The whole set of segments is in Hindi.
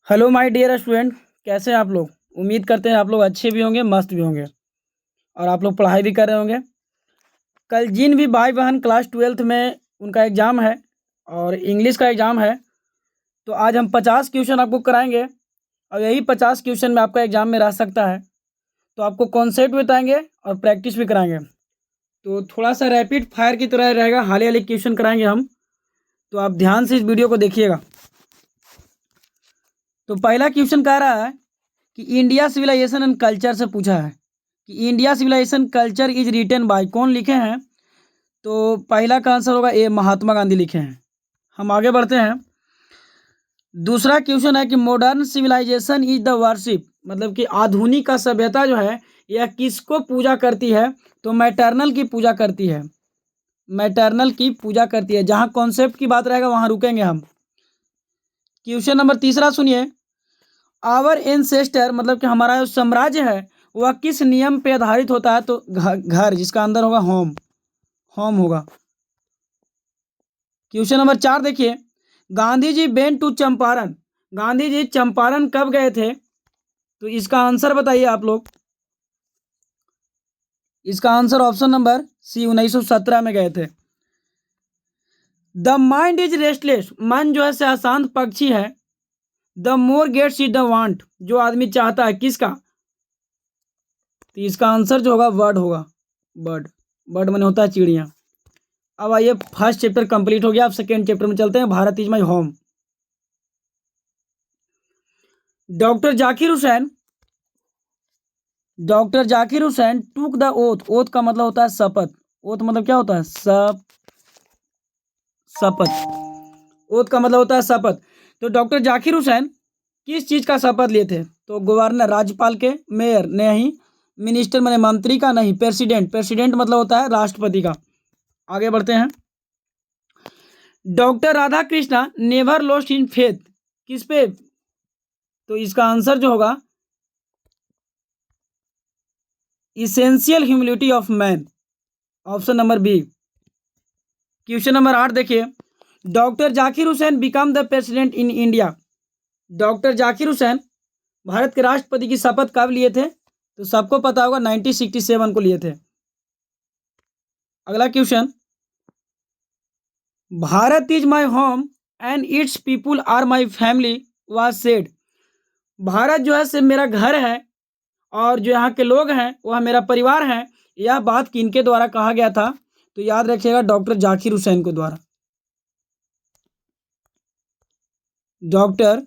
हेलो माय डियर स्टूडेंट, कैसे हैं आप लोग। उम्मीद करते हैं आप लोग अच्छे भी होंगे, मस्त भी होंगे और आप लोग पढ़ाई भी कर रहे होंगे। कल जिन भी भाई बहन क्लास ट्वेल्थ में उनका एग्ज़ाम है और इंग्लिश का एग्ज़ाम है, तो आज हम 50 क्वेश्चन आपको कराएंगे और यही 50 क्वेश्चन में आपका एग्ज़ाम में रह सकता है। तो आपको कॉन्सेप्ट बताएंगे और प्रैक्टिस भी कराएंगे। तो थोड़ा सा रैपिड फायर की तरह रहेगा, हाले हाले क्वेश्चन कराएंगे हम। तो आप ध्यान से इस वीडियो को देखिएगा। तो पहला क्वेश्चन कह रहा है कि इंडिया सिविलाइजेशन एंड कल्चर से पूछा है कि India civilization culture is written by, कौन लिखे हैं। तो पहला का आंसर होगा ए, महात्मा गांधी लिखे हैं। हम आगे बढ़ते हैं। दूसरा क्वेश्चन है कि modern civilization is the worship, मतलब कि आधुनिक का सभ्यता जो है यह किसको पूजा करती है। तो मैटरनल की पूजा करती है, मैटरनल की पूजा करती है। जहां कॉन्सेप्ट की बात रहेगा वहां रुकेंगे हम। क्वेश्चन नंबर तीसरा सुनिए। आवर एंसेस्टर, मतलब कि हमारा जो साम्राज्य है वह किस नियम पे आधारित होता है। तो घर, जिसका अंदर होगा होम, होम होगा। क्वेश्चन नंबर 4 देखिए। गांधी जी वेंट टू चंपारण, गांधी जी चंपारण कब गए थे। तो इसका आंसर बताइए आप लोग। इसका आंसर ऑप्शन नंबर सी, 1917 में गए थे। द माइंड इज रेस्टलेस, मन जो है से अशांत पक्षी है। The more gets is the want, जो आदमी चाहता है किसका। तो इसका आंसर जो होगा बर्ड होगा, बर्ड। बर्ड मैंने होता है चिड़िया। अब आइए, फर्स्ट चैप्टर कंप्लीट हो गया, अब सेकेंड चैप्टर में चलते हैं। Bharat is my home. Doctor Zakir Hussain, doctor Zakir Hussain took the oath, oath का मतलब होता है शपथ। ओथ मतलब क्या होता है, शपथ। ओथ का मतलब होता है शपथ। तो डॉक्टर जाकिर हुसैन किस चीज का शपथ लिए थे। तो गवर्नर, राज्यपाल के, मेयर नहीं, मिनिस्टर मैंने मंत्री का नहीं, प्रेसिडेंट, प्रेसिडेंट मतलब होता है राष्ट्रपति का। आगे बढ़ते हैं। Doctor Radha Krishna never lost in faith, किस पे। तो इसका आंसर जो होगा essential humility of man, option number B. Question number 8 देखिए। Doctor Zakir Hussain became the president in India, doctor Zakir Hussain Bharat के राष्ट्रपति की शपथ कब लिए थे। तो सबको पता होगा 1967 को लिए थे। अगला question. Bharat is my home and its people are my family was said, Bharat जो है से मेरा घर है और जो यहाँ के लोग हैं वह मेरा परिवार है। यह बात किनके द्वारा कहा गया था। तो याद रखिएगा, डॉक्टर जाकिर हुसैन को द्वारा, डॉक्टर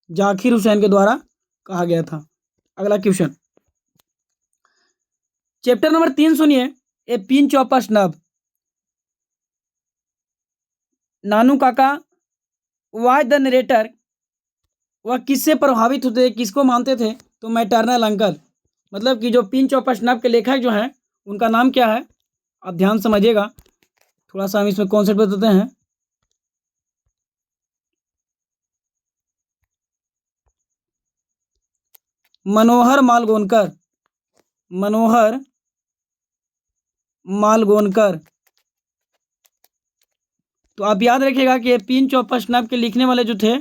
जाकिर हुसैन के द्वारा कहा गया था। अगला क्वेश्चन, चैप्टर नंबर 3 सुनिए। ए पिंच ऑफ स्नब, नानू काका वाज द नरेटर, वह किससे प्रभावित होते, किसको मानते थे। तो मैटरनल अंकल, मतलब कि जो पिंच ऑफ स्नब के लेखक जो हैं उनका नाम क्या है। आप ध्यान समझिएगा, थोड़ा सा हम इसमें कॉन्सेप्ट बताते हैं। मनोहर मालगोनकर, मनोहर मालगोनकर। तो आप याद रखिएगा कि पिंच ऑफ स्नैप के लिखने वाले जो थे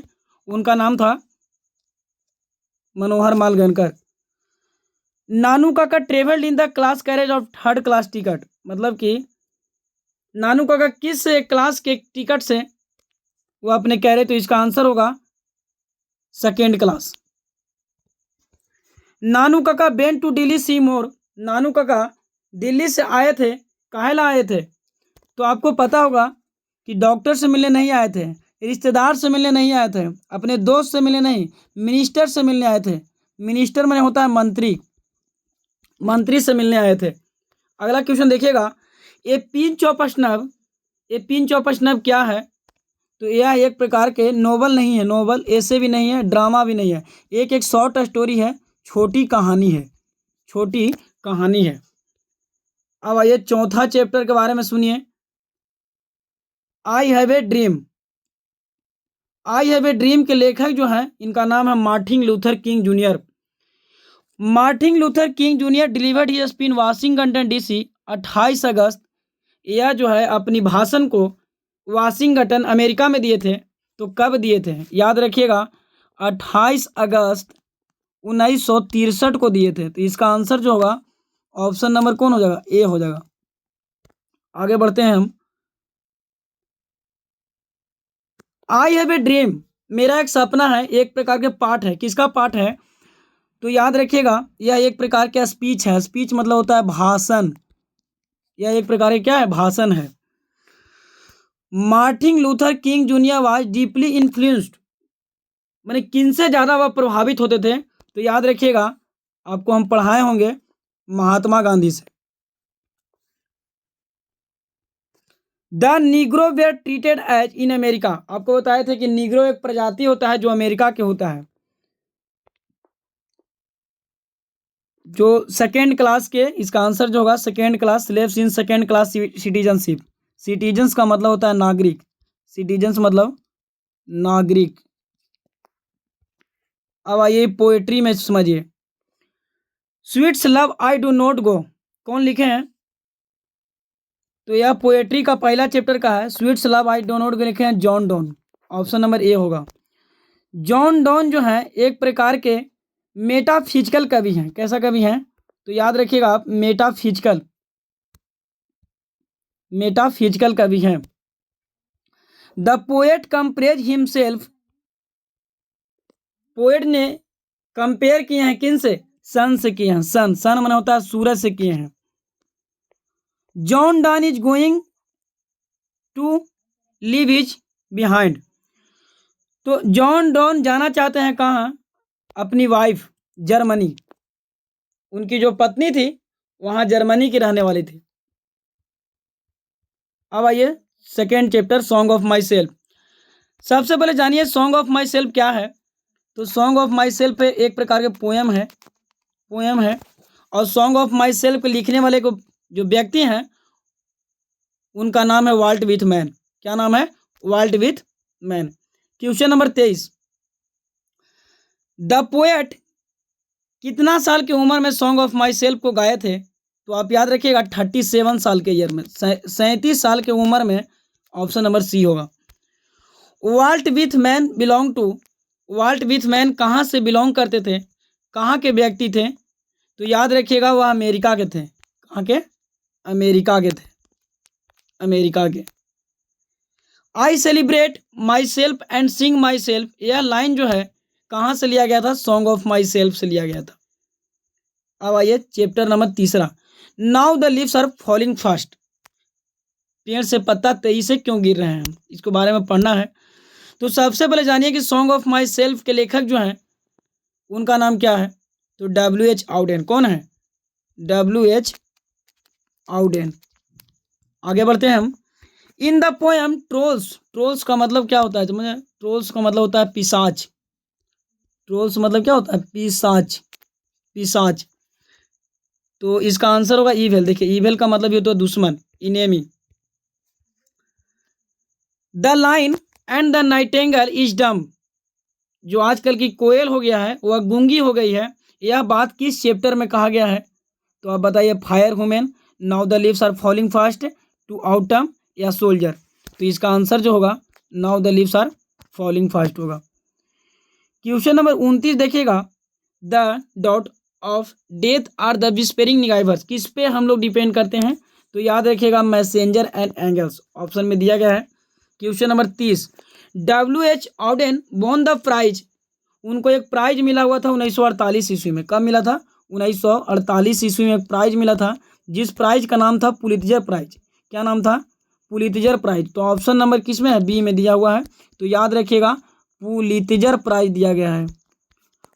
उनका नाम था मनोहर मालगोनकर। नानू काका travelled in the class carriage of third class ticket, मतलब कि नानू काका किस क्लास के टिकट से वो अपने कह रहे। तो इसका आंसर होगा सेकेंड क्लास। नानू काका बेन टू दिल्ली सी मोर, नानू काका दिल्ली से आए थे, काहे ला आए थे। तो आपको पता होगा कि डॉक्टर से मिलने नहीं आए थे, रिश्तेदार से मिलने नहीं आए थे, अपने दोस्त से मिलने नहीं, मिनिस्टर से मिलने आए थे। मिनिस्टर में होता है मंत्री, मंत्री से मिलने आए थे। अगला क्वेश्चन देखिएगा। ए pinch of snub, A pinch of snub क्या है। तो यह एक प्रकार के नोवेल नहीं है, नोवेल ऐसे भी नहीं है, ड्रामा भी नहीं है, एक शॉर्ट स्टोरी है, छोटी कहानी है, छोटी कहानी है। अब आइए चौथा चैप्टर के बारे में सुनिए। I have a dream, I have a dream के लेखक जो हैं इनका नाम है Martin Luther King junior. Martin Luther King junior delivered his speech Washington DC 28 अगस्त। यह जो है अपनी भाषण को वाशिंगटन अमेरिका में दिए थे। तो कब दिए थे, याद रखिएगा 28 अगस्त 1963 को दिए थे। तो इसका आंसर जो होगा ऑप्शन नंबर कौन हो जाएगा, ए हो जाएगा। आगे बढ़ते हैं हम। आई हैव ए ड्रीम, मेरा एक सपना है, एक प्रकार के पाठ है। किसका पाठ है, तो याद रखिएगा यह एक प्रकार का स्पीच है। स्पीच मतलब होता है भाषण, यह एक प्रकार का क्या है, भाषण है। Martin Luther King junior was deeply influenced, माने किनसे ज्यादा वह प्रभावित होते थे, तो याद रखिएगा आपको हम पढ़ाए होंगे महात्मा गांधी से। The negro were treated as in America, आपको बताए थे कि निग्रो एक प्रजाति होता है जो अमेरिका के होता है, जो सेकेंड क्लास के, इसका आंसर जो होगा second class, slaves in second class citizenship. Citizens का मतलब होता है नागरिक, सिटीजन्स मतलब नागरिक। अब आइए पोएट्री में समझिए। Sweets love I do not गो, कौन लिखे हैं, तो यह पोएट्री का पहला चैप्टर का है। Sweetest love I do not go लिखे हैं John Donne, option number A होगा। जॉन डॉन जो है एक प्रकार के मेटाफिजिकल कवि हैं। कैसा कवि हैं, तो याद रखिएगा आप, मेटाफिजिकल, मेटाफिजिकल कवि हैं। The poet compare himself, poet ने कंपेयर किए हैं किन से, सन से किए हैं। सन, सन माने होता है सूरज से किए हैं। John Don is going to leave his behind, तो जॉन डॉन जाना चाहते हैं कहाँ, अपनी वाइफ जर्मनी, उनकी जो पत्नी थी वहां जर्मनी की रहने वाली थी। अब आइए second chapter song of my self. सबसे पहले जानिए सॉन्ग ऑफ माई सेल्फ क्या है, तो सॉन्ग ऑफ माई सेल्फ एक प्रकार के पोएम है, पोएम है। और सॉन्ग ऑफ माई सेल्फ लिखने वाले को जो व्यक्ति हैं उनका नाम है वाल्ट विथमैन। क्या नाम है, Walt Whitman. Question number 23, the poet कितना साल की उम्र में सॉन्ग ऑफ माई सेल्फ को गाए थे, तो आप याद रखिएगा 37 साल के ईयर में, 37 साल की उम्र में, ऑप्शन नंबर सी होगा। वाल्ट विथमैन बिलोंग टू, वाल्ट विथमैन कहाँ से बिलोंग करते थे, कहाँ के व्यक्ति थे, तो याद रखिएगा वह अमेरिका के थे। कहाँ के, अमेरिका के थे, अमेरिका के। I celebrate my self and Singh my self, यह लाइन जो है कहाँ से लिया गया था, सॉन्ग ऑफ माई सेल्फ से लिया गया था। अब आइए chapter number 3, now the leaves are falling fast, पेड़ से पत्ता तेजी से क्यों गिर रहे हैं, इसके बारे में पढ़ना है। तो सबसे पहले जानिए कि सॉन्ग ऑफ माई सेल्फ के लेखक जो हैं उनका नाम क्या है, तो W.H. आउडेन। कौन है, W.H. आउडेन। आगे बढ़ते हैं हम। In the poem trolls, trolls का मतलब क्या होता है, तो मुझे ट्रोल्स का मतलब होता है पिशाच, ट्रोल्स मतलब क्या होता है, पिशाच, पिशाच। तो इसका आंसर होगा ईवेल। देखिए ईवेल का मतलब ये तो दुश्मन, enemy. The line and the Nightingale is dumb, जो आजकल की कोयल हो गया है वह गूंगी हो गई है, यह बात किस चैप्टर में कहा गया है, तो आप बताइए fire women, now the leaves are falling fast, to autumn या सोल्जर। तो इसका आंसर जो होगा now the leaves are falling fast होगा। क्वेश्चन नंबर 29 देखिएगा, the dot of death are the whispering निगाइवर्स, किस पे हम लोग डिपेंड करते हैं, तो याद रखिएगा मैसेंजर एंड एंगल्स, ऑप्शन में दिया गया है। Question number 30, W.H. Auden won the prize, उनको एक प्राइज मिला हुआ था 1948 ईस्वी में। कब मिला था, 1948 ईस्वी में एक प्राइज मिला था, जिस प्राइज का नाम था पुलित्जर प्राइज। क्या नाम था, पुलित्जर प्राइज। तो ऑप्शन नंबर किस में है, बी में दिया हुआ है। तो याद रखिएगा पुलित्जर प्राइज दिया गया है।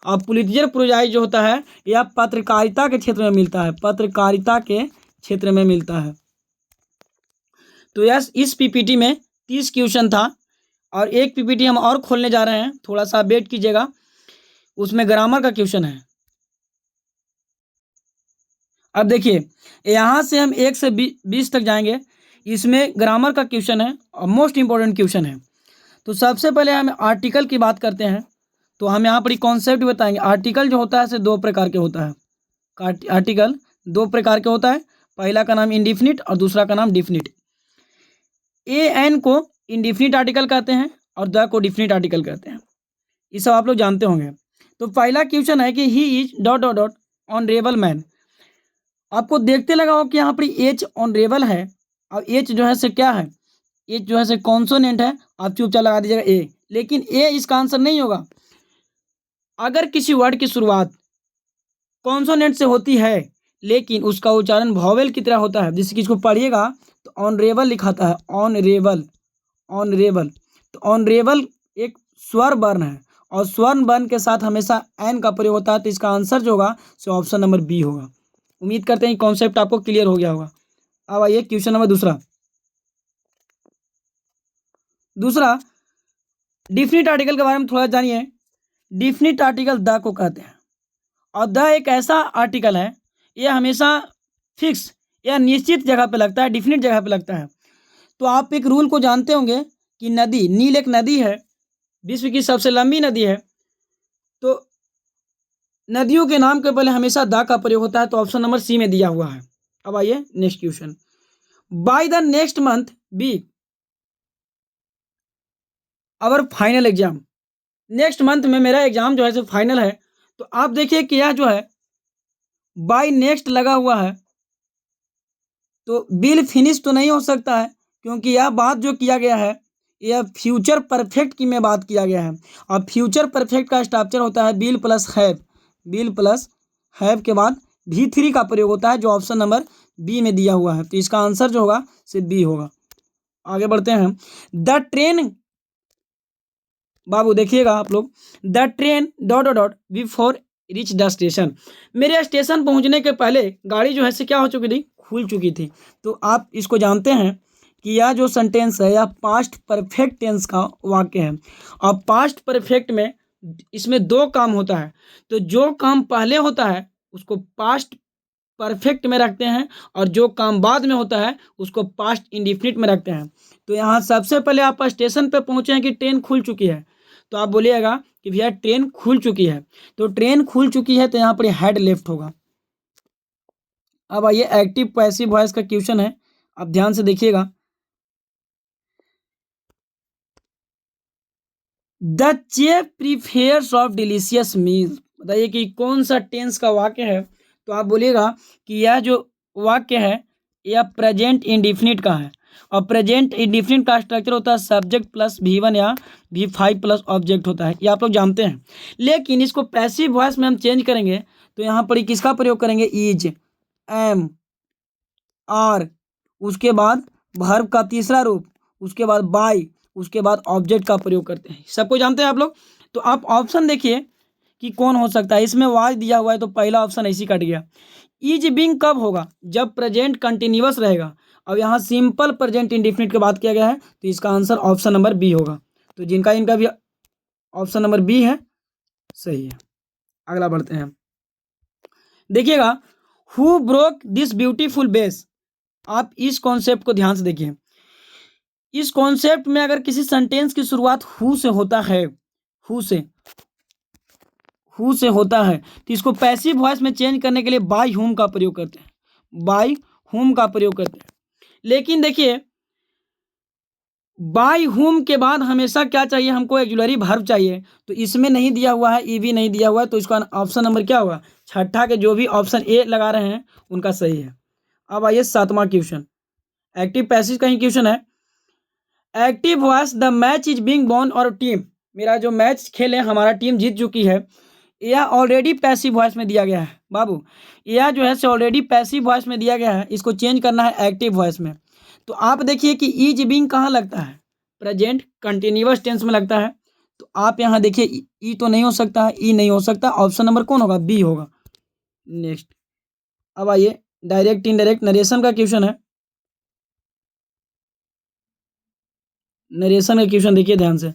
अब पुलित्जर प्राइज जो होता है यह पत्रकारिता के क्षेत्र में मिलता है, पत्रकारिता के क्षेत्र में मिलता है। तो यस, इस पीपीटी में 30 क्वेश्चन था और एक पीपीटी हम और खोलने जा रहे हैं, थोड़ा सा वेट कीजिएगा, उसमें ग्रामर का क्वेश्चन है। अब देखिए यहाँ से हम 1 से 20 तक जाएंगे, इसमें ग्रामर का क्वेश्चन है और मोस्ट इंपॉर्टेंट क्वेश्चन है। तो सबसे पहले हम आर्टिकल की बात करते हैं, तो हम यहाँ पर कॉन्सेप्ट बताएंगे। आर्टिकल जो होता है ऐसे 2 प्रकार के होता है, आर्टिकल 2 प्रकार के होता है, पहला का नाम इंडिफिनिट और दूसरा का नाम डिफिनिट। एन को इंडिफिनिट आर्टिकल कहते हैं और द को डिफिनिट आर्टिकल कहते हैं। ये सब आप लोग जानते होंगे। तो पहला क्वेश्चन है कि he is dot dot dot honourable man. आपको देखते लगा हो कि यहाँ पर एच ऑनरेबल है, और एच जो है से क्या है, एच जो है से कॉन्सोनेंट है, आप चुपचाप लगा दीजिएगा ए, लेकिन ए इसका आंसर नहीं होगा। अगर किसी वर्ड की शुरुआत कॉन्सोनेंट से होती है लेकिन उसका उच्चारण वॉवेल की तरह होता है, जैसे कि इसको पढ़िएगा तो ऑनरेबल लिखाता है, ऑनरेबल, ऑनरेबल। तो ऑनरेबल एक स्वर वर्ण है, और स्वर वर्ण के साथ हमेशा एन का प्रयोग होता है, तो इसका आंसर जो होगा सो ऑप्शन नंबर बी होगा। उम्मीद करते हैं कॉन्सेप्ट आपको क्लियर हो गया होगा। अब आइए क्वेश्चन नंबर दूसरा। दूसरा, डिफिनिट आर्टिकल के बारे में थोड़ा जानिए। डिफिनिट आर्टिकल द को कहते हैं, और द एक ऐसा आर्टिकल है, यह हमेशा फिक्स या निश्चित जगह पे लगता है, डिफिनिट जगह पे लगता है। तो आप एक रूल को जानते होंगे कि नदी, नील एक नदी है, विश्व की सबसे लंबी नदी है, तो नदियों के नाम के पहले हमेशा द का प्रयोग होता है, तो ऑप्शन नंबर सी में दिया हुआ है। अब आइए next question. By the next month be our final exam. Next month में मेरा एग्जाम जो है सो फाइनल है। तो आप देखिए कि यह जो है बाय नेक्स्ट लगा हुआ है, तो बिल फिनिश तो नहीं हो सकता है, क्योंकि यह बात जो किया गया है यह फ्यूचर परफेक्ट की में बात किया गया है, और फ्यूचर परफेक्ट का स्ट्रक्चर होता है bill plus have. Bill plus have के बाद V3 का प्रयोग होता है, जो ऑप्शन नंबर बी में दिया हुआ है। तो इसका आंसर जो होगा सिर्फ बी होगा। आगे बढ़ते हैं। द ट्रेन, बाबू देखिएगा आप लोग, the train dot dot dot before rich the station. मेरे स्टेशन पहुंचने के पहले गाड़ी जो है से क्या हो चुकी थी, खुल चुकी थी। तो आप इसको जानते हैं कि यह जो सेंटेंस है यह पास्ट परफेक्ट टेंस का वाक्य है, और पास्ट परफेक्ट में इसमें दो काम होता है। तो जो काम पहले होता है उसको पास्ट परफेक्ट में रखते हैं, और जो काम बाद में होता है उसको पास्ट इंडिफिनिट में रखते हैं। तो यहाँ सबसे पहले आप स्टेशन पे पहुंचे हैं कि ट्रेन खुल चुकी है, तो आप बोलिएगा कि भैया ट्रेन खुल चुकी है। तो ट्रेन खुल चुकी है, तो यहाँ पर हेड लेफ्ट होगा। अब आइए एक्टिव पैसिव वॉइस का क्वेश्चन है, आप ध्यान से देखिएगा। द चेफ प्रीफेयर्स ऑफ डिलीशियस मील, बताइए कि कौन सा टेंस का वाक्य है। तो आप बोलिएगा कि यह जो वाक्य है यह प्रेजेंट इंडिफिनिट का है, और प्रेजेंट इंडिफिनिट का स्ट्रक्चर होता है सब्जेक्ट प्लस V1 या V5 प्लस ऑब्जेक्ट होता है, ये आप लोग जानते हैं। लेकिन इसको पैसिव वॉइस में हम चेंज करेंगे, तो यहाँ पर किसका प्रयोग करेंगे, इज, एम, आर, उसके बाद वर्ब का तीसरा रूप, उसके बाद बाय, उसके बाद ऑब्जेक्ट का प्रयोग करते हैं। सबको जानते हैं आप लोग। तो आप ऑप्शन देखिए कि कौन हो सकता है। इसमें वाज दिया हुआ है, तो पहला ऑप्शन ऐसी कट गया। इज बिंग कब होगा, जब प्रेजेंट कंटिन्यूअस रहेगा। अब यहाँ सिंपल प्रेजेंट इंडिफिनिट की बात किया गया है, तो इसका आंसर ऑप्शन नंबर बी होगा। तो जिनका इनका भी ऑप्शन नंबर बी है, सही है। अगला बढ़ते हैं। देखिएगा, who broke this beautiful base. आप इस कॉन्सेप्ट को ध्यान से देखिए। इस कॉन्सेप्ट में अगर किसी सेंटेंस की शुरुआत हु से होता है, हु से, हु से होता है, तो इसको पैसिव वॉइस में चेंज करने के लिए बाय हुम का प्रयोग करते हैं, बाय हुम का प्रयोग करते हैं। लेकिन देखिए, बाय हुम के बाद हमेशा क्या चाहिए, हमको एक्जुलरी वर्ब चाहिए। तो इसमें नहीं दिया हुआ है, ई भी नहीं दिया हुआ है, तो इसका ऑप्शन नंबर क्या होगा, छठा के जो भी ऑप्शन ए लगा रहे हैं उनका सही है। अब आइए सातवां क्वेश्चन, एक्टिव पैसिव का ही क्वेश्चन है। Active voice the match is being won और टीम। मेरा जो मैच खेले हमारा टीम जीत चुकी है, यह ऑलरेडी पैसिव वॉइस में दिया गया है बाबू। यह जो है से ऑलरेडी पैसिव वॉइस में दिया गया है, इसको चेंज करना है एक्टिव वॉइस में। तो आप देखिए कि इज बिंग कहाँ लगता है, प्रेजेंट कंटिन्यूअस टेंस में लगता है। तो आप यहाँ देखिए ई तो नहीं हो सकता है, ई नहीं हो सकता, ऑप्शन नंबर कौन होगा, बी होगा। नेक्स्ट, अब आइए डायरेक्ट इनडायरेक्ट नरेशन का क्वेश्चन है। नरेशन का क्वेश्चन देखिए ध्यान से।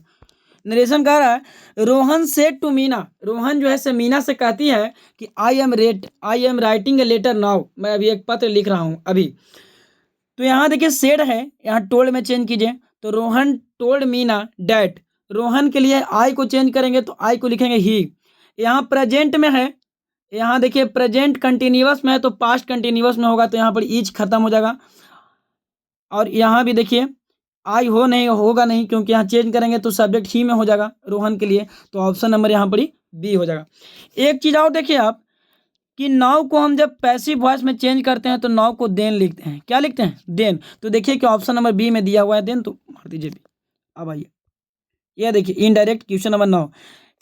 नरेशन कह रहा है, रोहन सेड टू मीना। रोहन जो है से मीना से कहती है कि I am writing a letter now. मैं अभी एक पत्र लिख रहा हूँ अभी। तो यहाँ देखिए सेड है, यहाँ टोल्ड में चेंज कीजिए। तो रोहन टोल्ड मीना डैट। रोहन के लिए आई को चेंज करेंगे, तो आई को लिखेंगे ही। यहाँ प्रेजेंट में है, यहाँ देखिए प्रेजेंट कंटिन्यूअस में है, तो पास्ट कंटिन्यूअस में होगा, तो यहाँ पर इज खत्म हो जाएगा। और यहाँ भी देखिए आई हो नहीं होगा नहीं, क्योंकि यहाँ चेंज करेंगे तो सब्जेक्ट ही में हो जाएगा रोहन के लिए, तो ऑप्शन नंबर यहाँ पर ही बी हो जाएगा। एक चीज़ और देखिए आप कि नाउ को हम जब पैसिव वॉइस में चेंज करते हैं तो नाउ को देन लिखते हैं। क्या लिखते हैं? देन। तो देखिए कि ऑप्शन नंबर बी में दिया हुआ है देन, तो मार दीजिए बी। अब आइए ये देखिए indirect question number 9।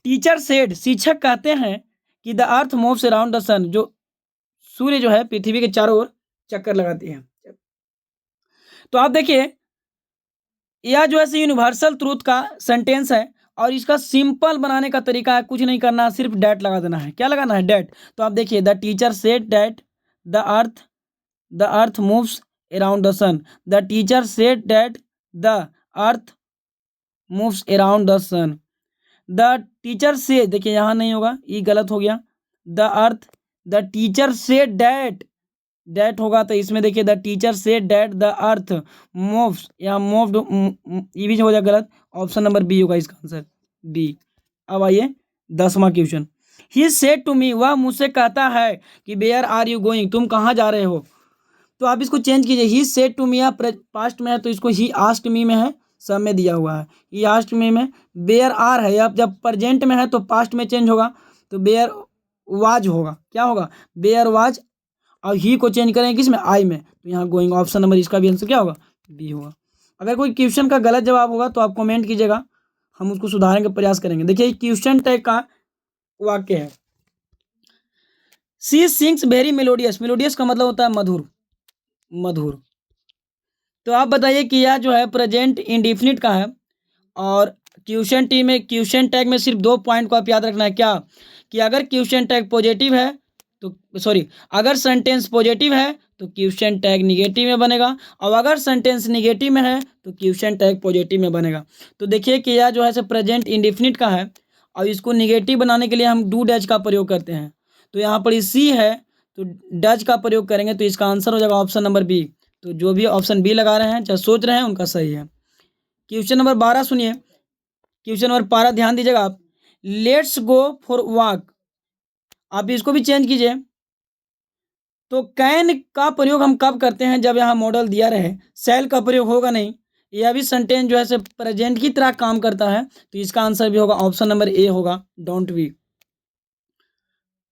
Teacher said, शिक्षक कहते हैं कि the earth moves around the sun, जो सूर्य जो है पृथ्वी के चारों ओर चक्कर लगाती है। तो आप देखिए यह जो है यूनिवर्सल ट्रूथ का सेंटेंस है, और इसका सिंपल बनाने का तरीका है, कुछ नहीं करना, सिर्फ डैट लगा देना है। क्या लगाना है? डैट। तो आप देखिए the teacher said that the earth moves around the sun. The teacher said that the earth moves around the sun. The teacher say, देखिए यहाँ नहीं होगा, ये गलत हो गया। द टीचर से डैट होगा, तो इसमें देखिए the teacher say that the earth moves, यहाँ मूव्ड ये भी हो जाएगा गलत। ऑप्शन नंबर बी होगा इसका आंसर, बी। अब आइए 10वां question. He said to me, वह मुझसे कहता है कि वेयर आर यू गोइंग, तुम कहाँ जा रहे हो। तो आप इसको चेंज कीजिए, he said to me past में है तो इसको ही आस्क्ड मी में है, सब में दिया हुआ है ही आस्क्ड मी में। वेयर आर है, अब जब प्रेजेंट में है तो पास्ट में चेंज होगा, तो वेयर वाज होगा। क्या होगा? Where was. और ही को चेंज करेंगे किस में? आई में, तो यहाँ गोइंग। ऑप्शन नंबर इसका भी आंसर क्या होगा? बी होगा। अगर कोई क्वेश्चन का गलत जवाब होगा तो आप कमेंट कीजिएगा, हम उसको सुधारने का प्रयास करेंगे। देखिए क्वेश्चन टैग का वाक्य है, सी सिंग्स वेरी मेलोडियस। मेलोडियस का मतलब होता है मधुर, मधुर। तो आप बताइए कि यह जो है प्रेजेंट इंडिफिनिट का है, और क्वेश्चन टी में क्वेश्चन टैग में सिर्फ 2 पॉइंट को आप याद रखना है। क्या? कि अगर क्वेश्चन टैग पॉजिटिव है तो अगर सेंटेंस पॉजिटिव है तो क्वेश्चन टैग निगेटिव में बनेगा, और अगर सेंटेंस निगेटिव में है तो क्वेश्चन टैग पॉजिटिव में बनेगा। तो देखिए कि यह जो है प्रेजेंट इंडिफिनिट का है, और इसको निगेटिव बनाने के लिए हम डू डैच का प्रयोग करते हैं। तो यहाँ पर सी है तो डच का प्रयोग करेंगे, तो इसका आंसर हो जाएगा ऑप्शन नंबर बी। तो जो भी ऑप्शन बी लगा रहे हैं चाहे सोच रहे हैं उनका सही है। क्वेश्चन नंबर 12 सुनिए, क्वेश्चन नंबर 12 ध्यान दीजिएगा आप। लेट्स गो फॉर वॉक, आप इसको भी चेंज कीजिए। तो कैन का प्रयोग हम कब करते हैं? जब यहाँ मॉडल दिया रहे। सेल का प्रयोग होगा नहीं, यह भी सेंटेंस जो है प्रेजेंट की तरह काम करता है, तो इसका आंसर भी होगा ऑप्शन नंबर ए होगा, डोंट वी।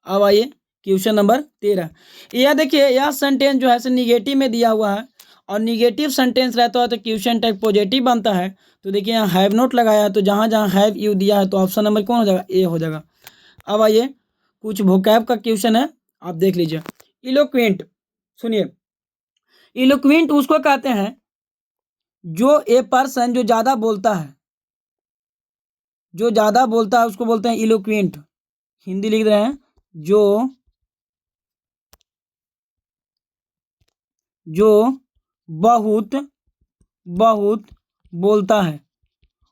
अब आइए क्वेश्चन नंबर 13। यह देखिए यह सेंटेंस जो है निगेटिव में दिया हुआ है, और निगेटिव सेंटेंस रहता है तो क्वेश्चन टैग पॉजिटिव बनता है। तो देखिए यहाँ हैव नॉट लगाया है, तो जहाँ जहाँ हैव यू दिया है तो ऑप्शन नंबर कौन हो जाएगा? ए हो जाएगा। अब आइए कुछ वोकैब का क्वेश्चन है, आप देख लीजिए। इलोक्वेंट, सुनिए, इलोक्वेंट उसको कहते हैं जो ए पर्सन जो ज़्यादा बोलता है, जो ज़्यादा बोलता है उसको बोलते हैं इलोक्वेंट। हिंदी लिख रहे हैं, जो बहुत बहुत बोलता है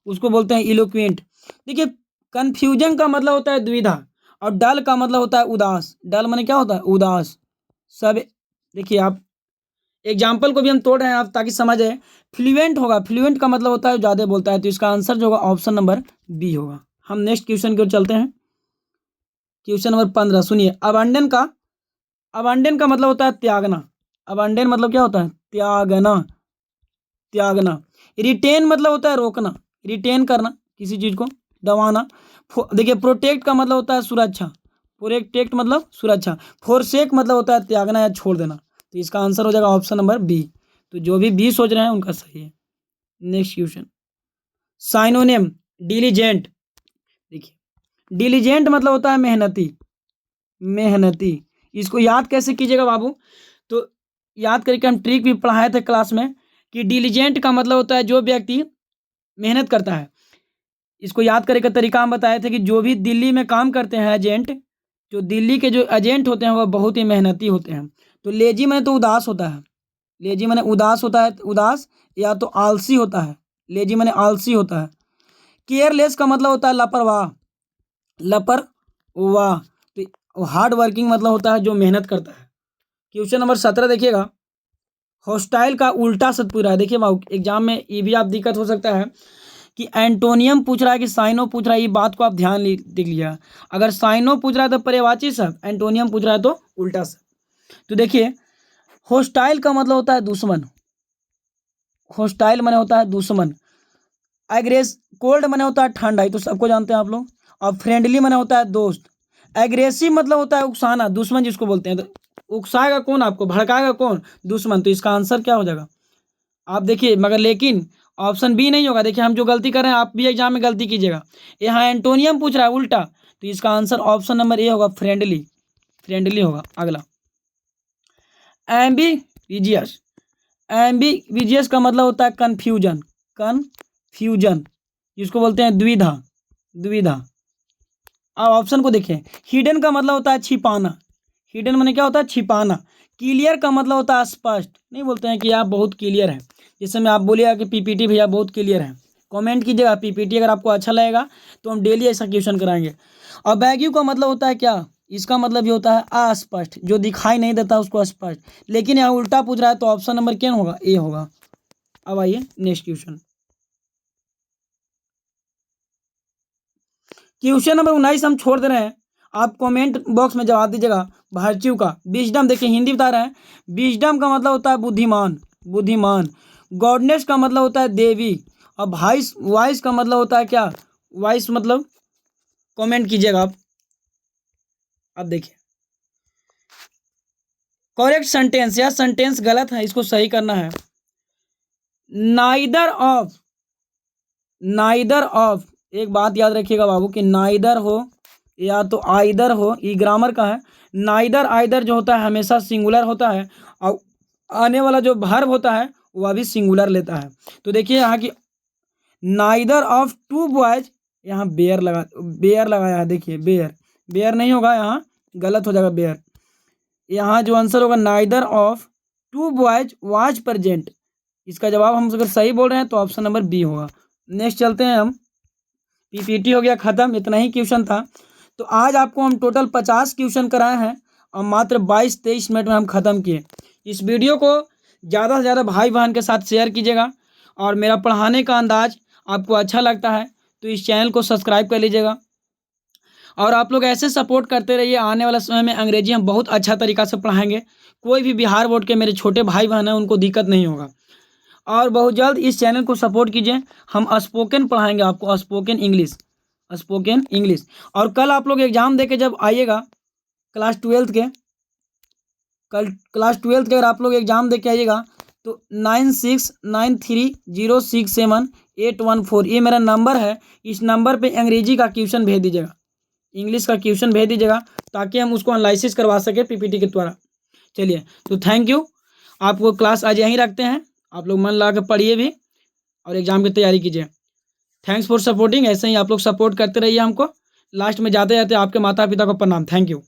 उसको बोलते हैं इलोक्वेंट। देखिए कन्फ्यूजन का मतलब होता है द्विधा, और डल का मतलब होता है उदास। डल माने क्या होता है? उदास। सब देखिए आप एग्जाम्पल को भी हम तोड़ रहे हैं आप ताकि समझ आए। फ्लुएंट होगा, फ्लुएंट का मतलब होता है ज़्यादा बोलता है, तो इसका आंसर जो होगा ऑप्शन नंबर बी होगा। हम नेक्स्ट क्वेश्चन की ओर चलते हैं। क्वेश्चन नंबर 15 सुनिए, अबांडन का मतलब होता है त्यागना। अबांडन मतलब क्या होता है? त्यागना, त्यागना। रिटेन मतलब होता है रोकना, रिटेन करना किसी चीज़ को, दबाना। देखिए प्रोटेक्ट का मतलब होता है सुरक्षा, प्रोटेक्ट मतलब सुरक्षा। फोरसेक मतलब होता है त्यागना या छोड़ देना, तो इसका आंसर हो जाएगा ऑप्शन नंबर बी। तो जो भी बी सोच रहे हैं उनका सही है। Next question, synonym diligent. देखिए डिलीजेंट मतलब होता है मेहनती, मेहनती। इसको याद कैसे कीजिएगा बाबू? तो याद करके हम ट्रिक भी पढ़ाए थे क्लास में कि डिलीजेंट का मतलब होता है जो व्यक्ति मेहनत करता है। इसको याद करने का तरीका हम बताए थे कि जो भी दिल्ली में काम करते हैं एजेंट, जो दिल्ली के जो एजेंट होते हैं वह बहुत ही मेहनती होते हैं। तो लेजी मैंने तो उदास होता है, लेजी मैंने उदास होता है, उदास या तो आलसी होता है, लेजी मैंने आलसी होता है। केयरलेस का मतलब होता है लापरवाह, लापरवाह। तो हार्ड वर्किंग मतलब होता है जो मेहनत करता है। क्वेश्चन नंबर 17 देखिएगा, हॉस्टाइल का उल्टा शब्द पूरा है। देखिए बाबू एग्जाम में ये भी आप दिक्कत हो सकता है कि एंटोनियम पूछ रहा है कि साइनो पूछ रहा है, ये बात को आप ध्यान देख लिया। अगर साइनो पूछ रहा है तो पर्यायवाची शब्द, एंटोनियम पूछ रहा है तो उल्टा शब्द। तो देखिए हॉस्टाइल का मतलब होता है दुश्मन, हॉस्टाइल माने होता है दुश्मन। एग्रेस कोल्ड माने होता है ठंडा, ये तो सबको जानते हैं आप लोग। और फ्रेंडली माने होता है दोस्त। एग्रेसिव मतलब होता है उकसाना, दुश्मन जिसको बोलते हैं। तो उकसाएगा कौन आपको, भड़काएगा कौन, दुश्मन। तो इसका आंसर क्या हो जाएगा, आप देखिए। मगर लेकिन ऑप्शन बी नहीं होगा। देखिए हम जो गलती कर रहे हैं आप भी एग्जाम में गलती कीजिएगा। यहाँ एंटोनियम पूछ रहा है उल्टा, तो इसका आंसर ऑप्शन नंबर ए होगा, फ्रेंडली। फ्रेंडली होगा। अगला एम्बीविजियस। एम्बीविजियस का मतलब होता है कन्फ्यूजन। कन्फ्यूजन जिसको बोलते हैं द्विधा। द्विधा। अब ऑप्शन को देखें। हिडन का मतलब होता है छिपाना। हिडन माने क्या होता है, छिपाना। क्लियर का मतलब होता है स्पष्ट। नहीं बोलते हैं कि आप बहुत क्लियर है, जैसे मैं आप बोलिएगा कि पीपीटी भैया बहुत क्लियर है, कमेंट कीजिएगा पीपीटी अगर आपको अच्छा लगेगा तो हम डेली ऐसा क्वेश्चन कराएंगे। और बैग्यू का मतलब होता है क्या, इसका मतलब ये होता है अस्पष्ट, जो दिखाई नहीं देता उसको अस्पष्ट। लेकिन यहाँ उल्टा पूछ रहा है तो ऑप्शन नंबर क्या होगा, ए होगा। अब आइए नेक्स्ट क्वेश्चन। क्वेश्चन नंबर 19 हम छोड़ दे रहे हैं, आप कमेंट बॉक्स में जवाब दीजिएगा। वर्च्यू का विजडम, देखिए हिंदी बता रहे हैं। विजडम का मतलब होता है बुद्धिमान। बुद्धिमान। गॉडनेस का मतलब होता है देवी। और वाइस, वाइस का मतलब होता है क्या, वाइस मतलब, कमेंट कीजिएगा आप। अब देखिए करेक्ट सेंटेंस, या सेंटेंस गलत है, इसको सही करना है। नाइदर ऑफ, नाइदर ऑफ, एक बात याद रखिएगा बाबू कि नाइदर हो या तो आइदर हो, ये ग्रामर का है। नाइदर आइदर जो होता है हमेशा सिंगुलर होता है, और आने वाला जो वर्ब होता है वह भी सिंगुलर लेता है। तो देखिए यहाँ की नाइदर ऑफ टू बॉयज, यहाँ बेयर लगा, बेयर लगाया है, देखिए बेयर, बेयर नहीं होगा, यहाँ गलत हो जाएगा बेयर। यहाँ जो आंसर होगा neither of two boys was present, इसका जवाब हम अगर सही बोल रहे हैं तो ऑप्शन नंबर बी होगा। नेक्स्ट चलते हैं हम। पीपीटी हो गया खत्म, इतना ही क्वेश्चन था। तो आज आपको हम टोटल 50 क्वेश्चन कराए हैं और मात्र 22-23 मिनट में हम ख़त्म किए। इस वीडियो को ज़्यादा से ज़्यादा भाई बहन के साथ शेयर कीजिएगा, और मेरा पढ़ाने का अंदाज आपको अच्छा लगता है तो इस चैनल को सब्सक्राइब कर लीजिएगा। और आप लोग ऐसे सपोर्ट करते रहिए, आने वाला समय में अंग्रेजी हम बहुत अच्छा तरीक़ा से पढ़ाएंगे। कोई भी बिहार बोर्ड के मेरे छोटे भाई बहन हैं उनको दिक्कत नहीं होगा। और बहुत जल्द इस चैनल को सपोर्ट कीजिए, हम स्पोकन पढ़ाएंगे आपको, स्पोकन इंग्लिश, स्पोकन इंग्लिश। और कल आप लोग एग्ज़ाम दे के जब आइएगा क्लास 12 के, कल क्लास 12 के अगर आप लोग एग्ज़ाम दे के आइएगा तो 9693067814, ये मेरा नंबर है। इस नंबर पे अंग्रेजी का क्वेश्चन भेज दीजिएगा, इंग्लिश का क्वेश्चन भेज दीजिएगा, ताकि हम उसको एनालिसिस करवा सके पीपीटी के द्वारा। चलिए तो थैंक यू। आपको क्लास आज यहीं रखते हैं, आप लोग मन लगा के पढ़िए भी और एग्ज़ाम की तैयारी कीजिए। थैंक्स फॉर सपोर्टिंग, ऐसे ही आप लोग सपोर्ट करते रहिए हमको। लास्ट में जाते जाते आपके माता पिता को प्रणाम। Thank you.